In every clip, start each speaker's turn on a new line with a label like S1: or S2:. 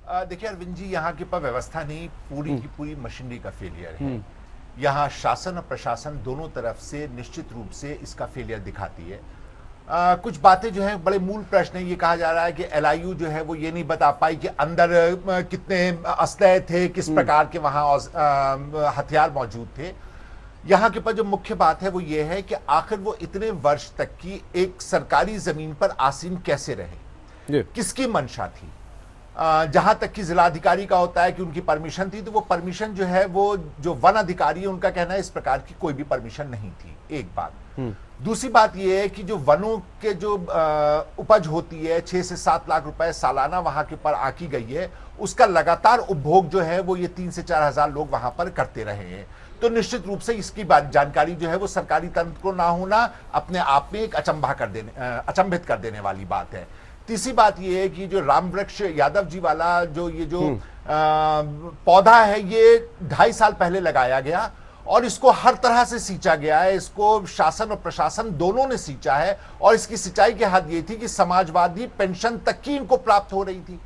S1: देखिए अरविंद जी, यहाँ की व्यवस्था नहीं, पूरी की पूरी मशीनरी का फेलियर है। यहाँ शासन और प्रशासन दोनों तरफ से निश्चित रूप से इसका फेलियर दिखाती है। कुछ बातें जो है बड़े मूल प्रश्न है। ये कहा जा रहा है कि एलआईयू जो है वो ये नहीं बता पाई कि अंदर कितने असलहे थे, किस प्रकार के वहां हथियार मौजूद थे। यहाँ के पर जो मुख्य बात है वो ये है कि आखिर वो इतने वर्ष तक की एक सरकारी जमीन पर आसीन कैसे रहे, किसकी मंशा थी। जहां तक कि जिलाधिकारी का होता है कि उनकी परमिशन थी, तो वो परमिशन जो है वो जो वन अधिकारी है उनका कहना है इस प्रकार की कोई भी परमिशन नहीं थी। एक बात। दूसरी बात ये है कि जो वनों के जो उपज होती है 6 से 7 लाख रुपए सालाना वहां के पर आकी गई है, उसका लगातार उपभोग जो है वो ये 3 से 4 हजार लोग वहां पर करते रहे हैं। तो निश्चित रूप से इसकी जानकारी जो है वो सरकारी तंत्र को ना होना अपने आप में एक अचंभित कर देने वाली बात है। तीसरी बात यह है कि जो रामवृक्ष यादव जी वाला जो पौधा है, ये 2.5 साल पहले लगाया गया और इसको हर तरह से सींचा गया है। इसको शासन और प्रशासन दोनों ने सींचा है और इसकी सिंचाई की हद ये थी कि समाजवादी पेंशन तक की इनको प्राप्त हो रही थी।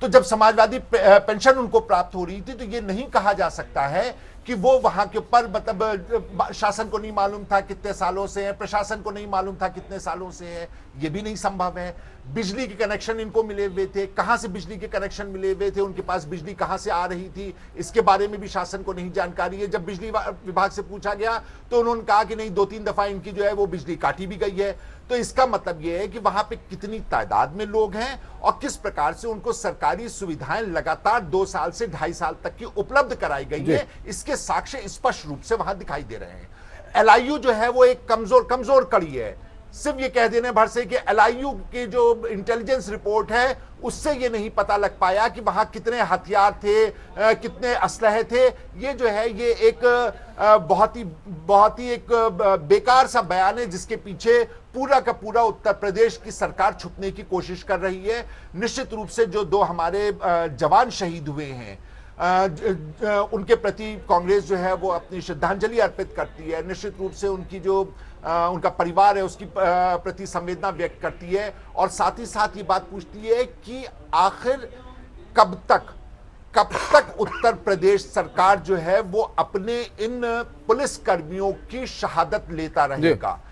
S1: तो जब समाजवादी पेंशन उनको प्राप्त हो रही थी तो ये नहीं कहा जा सकता है कि वो वहां के ऊपर मतलब शासन को नहीं मालूम था कितने सालों से है, प्रशासन को नहीं मालूम था कितने सालों से है। ये भी नहीं संभव है। बिजली के कनेक्शन इनको मिले हुए थे, कहां से बिजली के कनेक्शन मिले हुए थे, उनके पास बिजली कहां से आ रही थी, इसके बारे में भी शासन को नहीं जानकारी है। जब बिजली विभाग से पूछा गया तो उन्होंने कहा कि नहीं, 2-3 दफा इनकी जो है वो बिजली काटी भी गई है। तो इसका मतलब यह है कि वहां पे कितनी तादाद में लोग हैं और किस प्रकार से उनको सरकारी सुविधाएं लगातार 2 साल से 2.5 साल तक की उपलब्ध कराई गई है, इसके साक्ष्य स्पष्ट रूप से वहां दिखाई दे रहे हैं। एलआईयू जो है वो एक कमजोर कड़ी है। सिर्फ ये कह देने भर से कि एलआईयू की जो इंटेलिजेंस रिपोर्ट है उससे ये नहीं पता लग पाया कि वहां कितने हथियार थे, कितने असलहे थे। ये जो है ये एक बहुत ही एक बेकार सा बयान है जिसके पीछे पूरा का पूरा उत्तर प्रदेश की सरकार छुपने की कोशिश कर रही है। निश्चित रूप से जो 2 हमारे जवान शहीद हुए हैं उनके प्रति कांग्रेस जो है वो अपनी श्रद्धांजलि अर्पित करती है। निश्चित रूप से उनकी जो उनका परिवार है उसकी प्रति संवेदना व्यक्त करती है और साथ ही साथ ये बात पूछती है कि आखिर कब तक उत्तर प्रदेश सरकार जो है वो अपने इन पुलिस कर्मियों की शहादत लेता रहेगा।